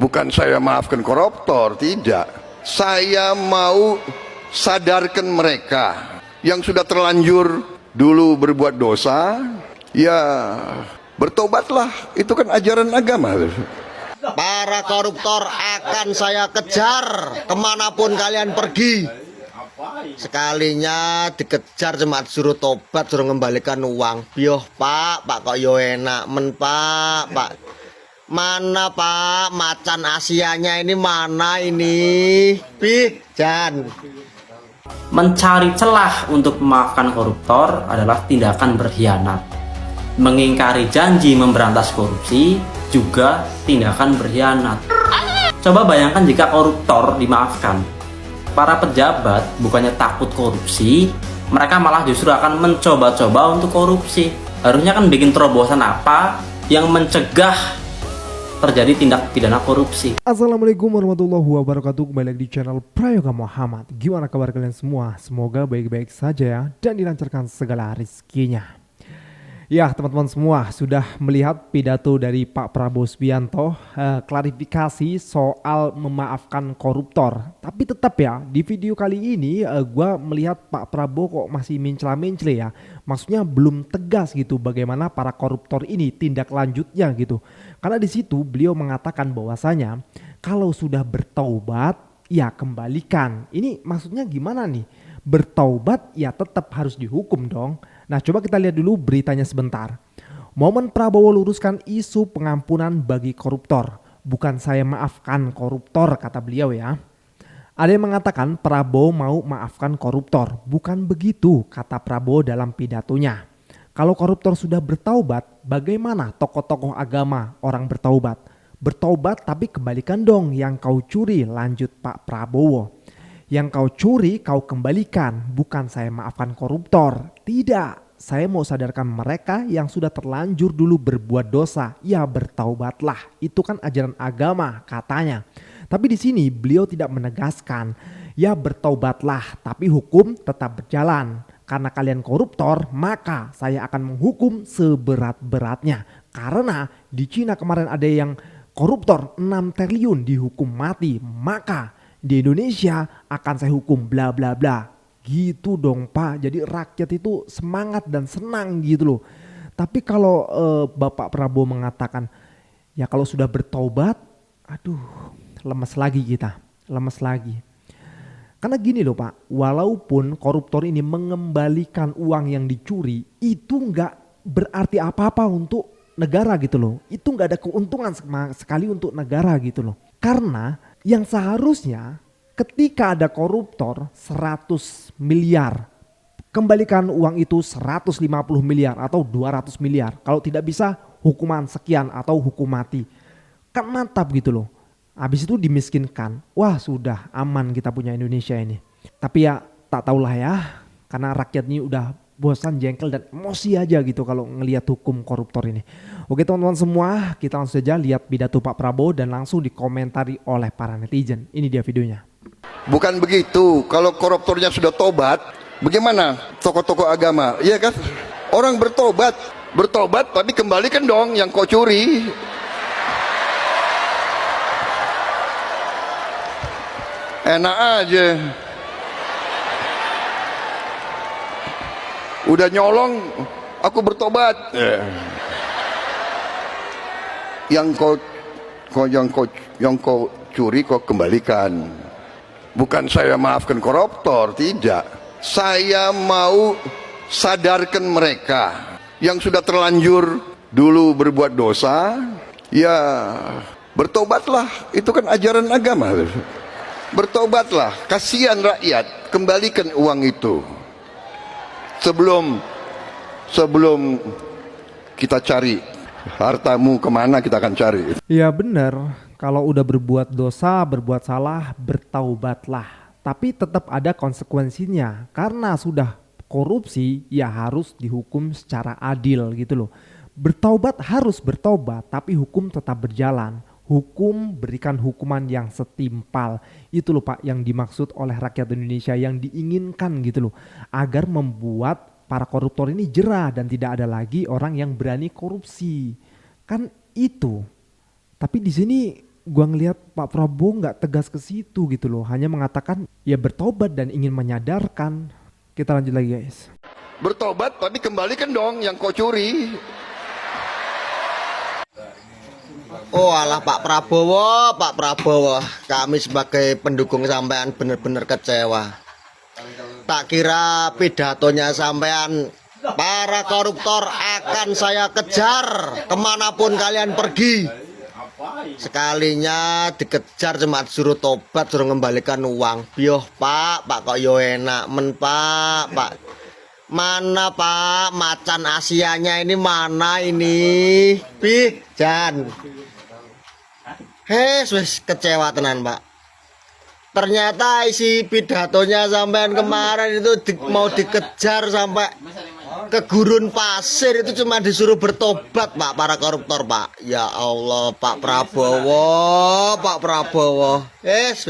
Bukan saya maafkan koruptor, tidak. Saya mau sadarkan mereka yang sudah terlanjur dulu berbuat dosa, ya bertobatlah. Itu kan ajaran agama. Para koruptor akan saya kejar kemanapun kalian pergi. Sekalinya dikejar cuma suruh tobat, suruh mengembalikan uang. Bioh pak kok yo enak men pak. Mana pak macan Asianya ini, mana ini? Jan. Mencari celah untuk memaafkan koruptor adalah tindakan berkhianat. Mengingkari janji memberantas korupsi juga tindakan berkhianat. Coba bayangkan jika koruptor dimaafkan. Para pejabat bukannya takut korupsi, mereka malah justru akan mencoba-coba untuk korupsi. Harusnya kan bikin terobosan apa yang mencegah terjadi tindak pidana korupsi. Assalamualaikum warahmatullahi wabarakatuh. Kembali lagi di channel Prayoga Muhammad. Gimana kabar kalian semua? Semoga baik-baik saja ya, dan dilancarkan segala rezekinya. Ya teman-teman semua, sudah melihat pidato dari Pak Prabowo Subianto, klarifikasi soal memaafkan koruptor. Tapi tetap ya, di video kali ini gue melihat Pak Prabowo kok masih mencela-mencela ya. Maksudnya belum tegas gitu bagaimana para koruptor ini tindak lanjutnya gitu. Karena di situ beliau mengatakan bahwasanya kalau sudah bertaubat ya kembalikan. Ini maksudnya gimana nih? Bertaubat ya tetap harus dihukum dong. Nah coba kita lihat dulu beritanya sebentar. Momen Prabowo luruskan isu pengampunan bagi koruptor. Bukan saya maafkan koruptor, kata beliau ya. Ada yang mengatakan Prabowo mau maafkan koruptor. Bukan begitu, kata Prabowo dalam pidatonya. Kalau koruptor sudah bertaubat, bagaimana tokoh-tokoh agama orang bertaubat? Bertaubat tapi kembalikan dong yang kau curi, lanjut Pak Prabowo. Yang kau curi kau kembalikan, bukan saya maafkan koruptor. Tidak, saya mau sadarkan mereka yang sudah terlanjur dulu berbuat dosa. Ya bertaubatlah, itu kan ajaran agama katanya. Tapi di sini beliau tidak menegaskan, ya bertaubatlah tapi hukum tetap berjalan. Karena kalian koruptor, maka saya akan menghukum seberat-beratnya. Karena di Cina kemarin ada yang koruptor 6 triliun dihukum mati, maka di Indonesia akan saya hukum bla bla bla. Gitu dong Pak. Jadi rakyat itu semangat dan senang gitu loh. Tapi kalau Bapak Prabowo mengatakan ya kalau sudah bertobat, aduh lemes lagi kita. Lemes lagi. Karena gini loh Pak, walaupun koruptor ini mengembalikan uang yang dicuri, itu nggak berarti apa-apa untuk negara gitu loh. Itu nggak ada keuntungan sekali untuk negara gitu loh. Karena yang seharusnya ketika ada koruptor 100 miliar, kembalikan uang itu 150 miliar atau 200 miliar. Kalau tidak bisa hukuman sekian atau hukum mati. Kan mantap gitu loh. Habis itu dimiskinkan. Wah sudah aman kita punya Indonesia ini. Tapi ya tak tahulah ya. Karena rakyat ini udah bosan, jengkel dan emosi aja gitu kalau ngelihat hukum koruptor ini. Oke teman-teman semua, kita langsung saja lihat pidato Pak Prabowo dan langsung dikomentari oleh para netizen. Ini dia videonya. Bukan begitu. Kalau koruptornya sudah tobat, bagaimana tokoh-tokoh agama? Iya kan? Orang bertobat tapi kembalikan dong yang kau curi. Enak aja. Udah nyolong, aku bertobat. Yang kau curi kau kembalikan. Bukan saya maafkan koruptor, tidak. Saya mau sadarkan mereka yang sudah terlanjur dulu berbuat dosa, ya bertobatlah. Itu kan ajaran agama. Bertobatlah, kasihan rakyat, kembalikan uang itu. Sebelum kita cari hartamu kemana, kita akan cari. Ya benar, kalau udah berbuat dosa, berbuat salah, bertaubatlah. Tapi tetap ada konsekuensinya. Karena sudah korupsi, ya harus dihukum secara adil gitu loh. Bertaubat harus bertobat, tapi hukum tetap berjalan. Hukum berikan hukuman yang setimpal. Itu loh Pak yang dimaksud oleh rakyat Indonesia, yang diinginkan gitu loh. Agar membuat para koruptor ini jera dan tidak ada lagi orang yang berani korupsi. Kan itu. Tapi di sini gua ngelihat Pak Prabowo nggak tegas ke situ gitu loh, hanya mengatakan ya bertobat dan ingin menyadarkan. Kita lanjut lagi guys. Bertobat tapi kembalikan dong yang kau curi. Oh alah Pak Prabowo, kami sebagai pendukung sampean bener-bener kecewa. Tak kira pidatonya sampean, para koruptor akan saya kejar kemanapun kalian pergi. Sekalinya dikejar cuma suruh tobat, suruh ngembalikan uang. Bioh Pak kok yo enak men Pak. Mana Pak macan Asianya ini mana ini? Jan. Wes kecewa tenan Pak. Ternyata isi pidatonya sampean kemarin itu mau dikejar sampai ke gurun pasir, itu cuma disuruh bertobat Pak para koruptor Pak. Ya Allah Pak Prabowo. Wes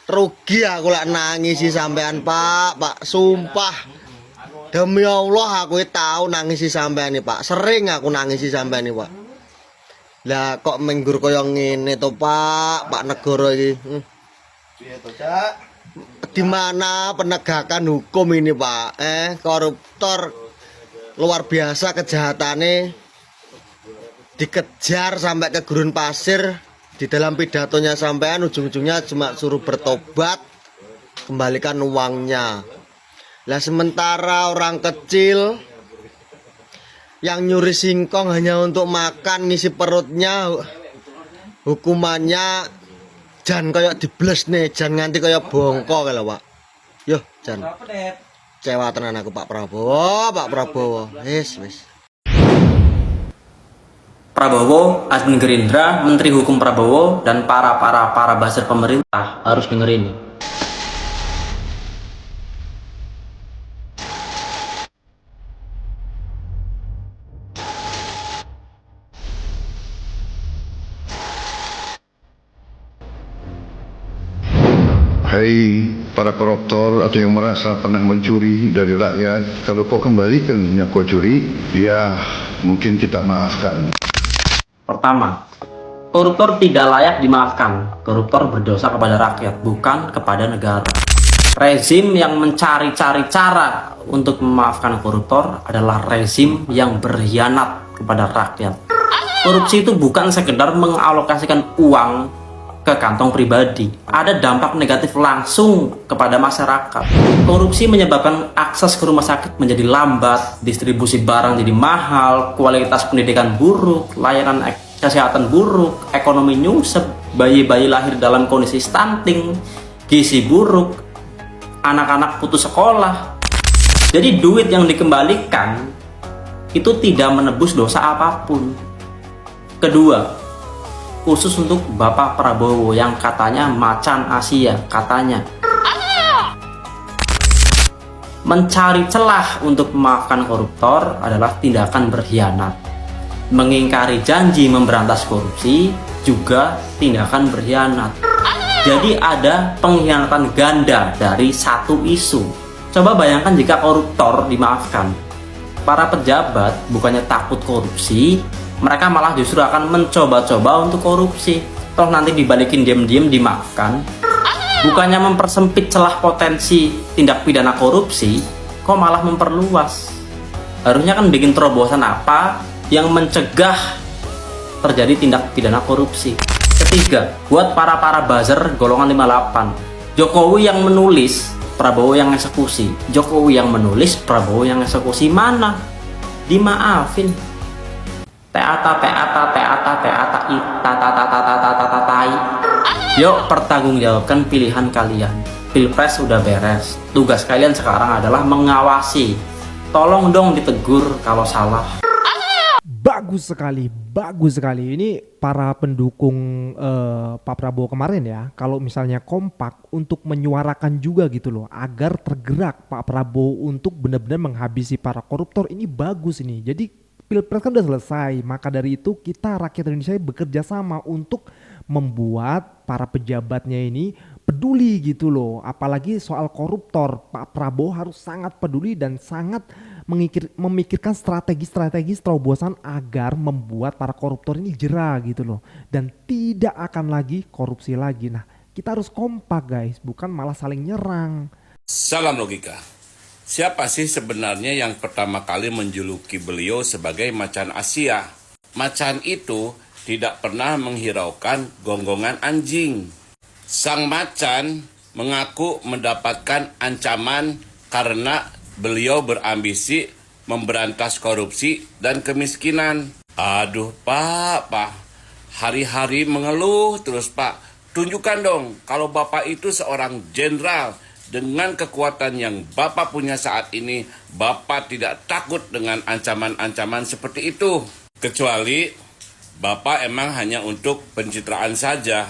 rugi aku lek nangisi sampean Pak. Sumpah. Demi Allah aku tahu nangisi sampean nih Pak. Sering aku nangisi sampean nih Pak. Lah kok menggur koyo ngene to Pak negara iki. Di mana penegakan hukum ini Pak? Koruptor luar biasa kejahatannya, dikejar sampai ke gurun pasir. Di dalam pidatonya sampean ujung-ujungnya cuma suruh bertobat, kembalikan uangnya. Lah sementara orang kecil yang nyuri singkong hanya untuk makan ngisi perutnya, hukumannya jan kayak dibles nih, jan nganti kayak bongko kalau Pak. Yo jan kecewa tenan aku Pak Prabowo. Wis Prabowo, admin Gerindra, Menteri Hukum Prabowo, dan para buzzer pemerintah harus denger ini. Hai para koruptor atau yang merasa pernah mencuri dari rakyat, kalau kau kembalikan yang kau curi, ya mungkin kita maafkan. Pertama, koruptor tidak layak dimaafkan. Koruptor berdosa kepada rakyat, bukan kepada negara. Rezim yang mencari-cari cara untuk memaafkan koruptor adalah rezim yang berkhianat kepada rakyat. Korupsi itu bukan sekedar mengalokasikan uang ke kantong pribadi, ada dampak negatif langsung kepada masyarakat. Korupsi menyebabkan akses ke rumah sakit menjadi lambat, distribusi barang jadi mahal, kualitas pendidikan buruk, layanan kesehatan buruk, ekonomi nyungsep, bayi-bayi lahir dalam kondisi stunting, gizi buruk, anak-anak putus sekolah. Jadi duit yang dikembalikan itu tidak menebus dosa apapun. Kedua, khusus untuk Bapak Prabowo yang katanya macan Asia, katanya mencari celah untuk memaafkan koruptor adalah tindakan berkhianat. Mengingkari janji memberantas korupsi juga tindakan berkhianat. Jadi ada pengkhianatan ganda dari satu isu. Coba bayangkan jika koruptor dimaafkan, para pejabat bukannya takut korupsi, mereka malah justru akan mencoba-coba untuk korupsi. Toh nanti dibalikin diam-diam dimaafkan. Bukannya mempersempit celah potensi tindak pidana korupsi, kok malah memperluas. Harusnya kan bikin terobosan apa yang mencegah terjadi tindak pidana korupsi. Ketiga, buat para buzzer golongan 58, Jokowi yang menulis, Prabowo yang eksekusi. Jokowi yang menulis, Prabowo yang eksekusi, mana? Dimaafin. Yuk pertanggungjawabkan pilihan kalian. Pilpres udah beres. Tugas kalian sekarang adalah mengawasi. Tolong dong ditegur kalau salah. Bagus sekali. Ini para pendukung Pak Prabowo kemarin ya, kalau misalnya kompak untuk menyuarakan juga gitu loh, agar tergerak Pak Prabowo untuk benar-benar menghabisi para koruptor, ini bagus ini. Jadi Pilpres kan udah selesai, maka dari itu kita rakyat Indonesia bekerja sama untuk membuat para pejabatnya ini peduli gitu loh. Apalagi soal koruptor, Pak Prabowo harus sangat peduli dan sangat memikirkan strategi-strategi terobosan agar membuat para koruptor ini jera gitu loh, dan tidak akan lagi korupsi lagi. Nah, kita harus kompak guys, bukan malah saling nyerang. Salam logika. Siapa sih sebenarnya yang pertama kali menjuluki beliau sebagai macan Asia? Macan itu tidak pernah menghiraukan gonggongan anjing. Sang macan mengaku mendapatkan ancaman karena beliau berambisi memberantas korupsi dan kemiskinan. Aduh pak, hari-hari mengeluh terus pak. Tunjukkan dong kalau bapak itu seorang jenderal. Dengan kekuatan yang bapak punya saat ini, bapak tidak takut dengan ancaman-ancaman seperti itu. Kecuali bapak emang hanya untuk pencitraan saja.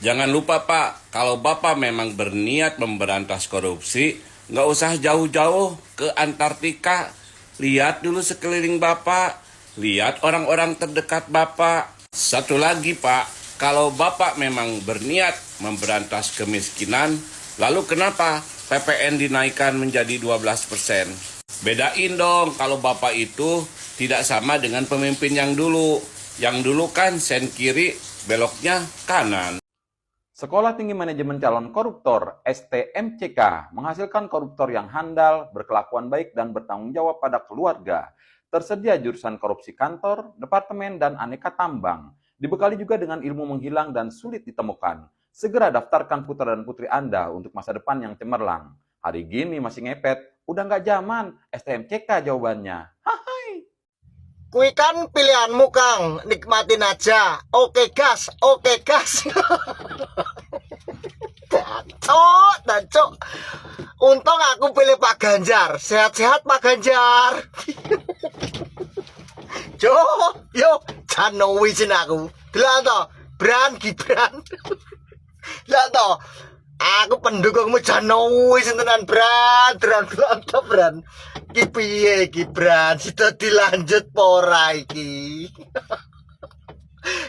Jangan lupa pak, kalau bapak memang berniat memberantas korupsi, nggak usah jauh-jauh ke Antartika. Lihat dulu sekeliling bapak, lihat orang-orang terdekat bapak. Satu lagi pak, kalau bapak memang berniat memberantas kemiskinan, lalu kenapa PPN dinaikkan menjadi 12%? Bedain dong kalau bapak itu tidak sama dengan pemimpin yang dulu. Yang dulu kan sen kiri, beloknya kanan. Sekolah Tinggi Manajemen Calon Koruptor (STMCK) menghasilkan koruptor yang handal, berkelakuan baik, dan bertanggung jawab pada keluarga. Tersedia jurusan korupsi kantor, departemen, dan aneka tambang. Dibekali juga dengan ilmu menghilang dan sulit ditemukan. Segera daftarkan putra dan putri Anda untuk masa depan yang cemerlang. Hari gini masih ngepet, udah nggak zaman, STMCK jawabannya. Hai. Kui kan pilihanmu Kang, nikmatin aja. Oke gas, oke gas. Dancok. Untung aku pilih Pak Ganjar. Sehat-sehat Pak Ganjar. Yo, jano wisin aku. Delok to, Bran Gibran. Lah to, aku pendukungmu jano wisin tenan Bran. Ki piye iki Bran? Sida dilanjut apa ora iki?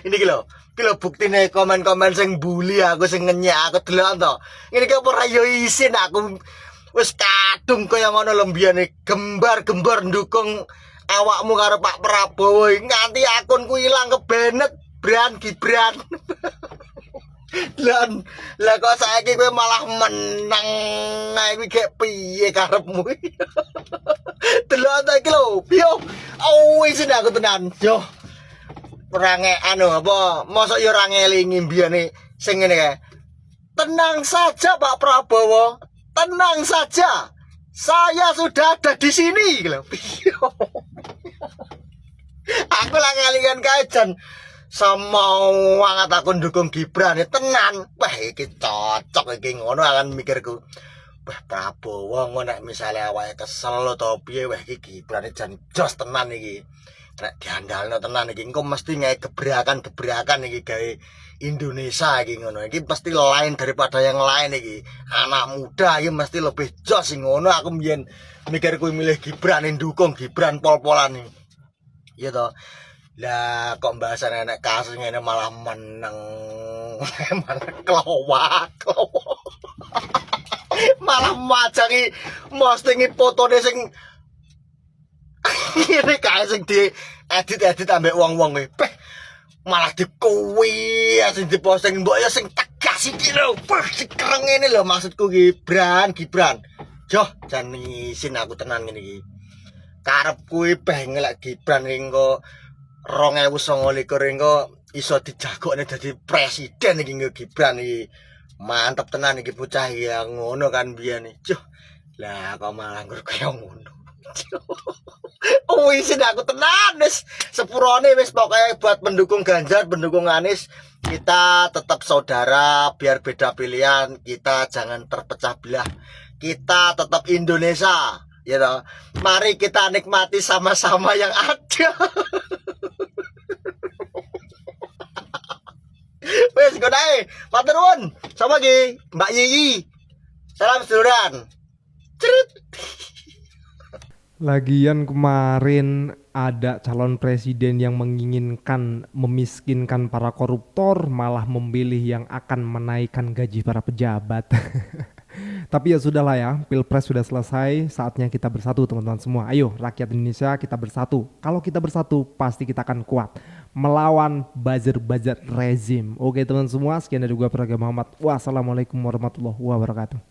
Ini ki lho buktine komen-komen sing bully aku, sing ngenyek aku, delok to. Ngene iki apa ora yo isin aku wis kadung kaya ngono lho mbiyane, gembar-gembar ndukung awakmu karo Pak Prabowo, nganti akunku ilang kebenet Bran Gibran. Lah kok saiki kowe malah menang. Nah iki gek piye karepmu? Delok ta iki lho, yo. Wis aku tenan. Yo. Ora apa, mosok yo ora ngelingi mbiyane sing ngene kae. Tenang saja Pak Prabowo, tenang saja. Saya sudah ada di sini lho. Aku lagi ngelingan kae jan sama wangat aku ndukung Gibran tenan. Wah iki cocok iki ngono akan mikirku. Wah Prabowo ngono nek misale awake kesel to piye wah iki Gibran jan jos tenan iki. Nek diandalno tenan iki engko mesti ngae gebrakan iki gawe Indonesia iki ngono. Iki pasti lain daripada yang lain iki. Anak muda iki mesti lebih jos ngono. Aku mbiyen mikirku milih Gibran, ndukung Gibran pol-polan iki. Iya to. Lah kok bahasan anak kasus ngene malah meneng. Malah kelowak. Malah majangi postingi fotone sing ini kae sing di edit ambek wong-wong kuwi. Malah dikuwi sing diposting mbok ya sing tegas iki lho. Sing kereng ngene lho maksudku Gibran. Joh jan isin aku tenan ngene iki. Karepku peh ngelak Gibran engko 2029 engko iso dijagokne dadi presiden iki Gibran iki. Mantep tenan iki bocah ya ngono kan biyen iki. Joh. Lah kok malah nggur kaya ngono. Wis aku tenan wis sepurone wis pokoke buat pendukung Ganjar, pendukung Anies, kita tetap saudara biar beda pilihan, kita jangan terpecah belah. Kita tetap Indonesia, ya toh. Mari kita nikmati sama-sama yang ada. Wes godae, matur nuwun. Sama lagi Mbak Yiyi. Salam seduluran. Cerit. Lagian kemarin ada calon presiden yang menginginkan memiskinkan para koruptor, malah memilih yang akan menaikkan gaji para pejabat. Tapi ya sudahlah ya, Pilpres sudah selesai, saatnya kita bersatu teman-teman semua. Ayo rakyat Indonesia kita bersatu. Kalau kita bersatu pasti kita akan kuat melawan buzzer-buzzer rezim. Oke teman semua, sekian dari gua Praga Muhammad. Wassalamualaikum warahmatullahi wabarakatuh.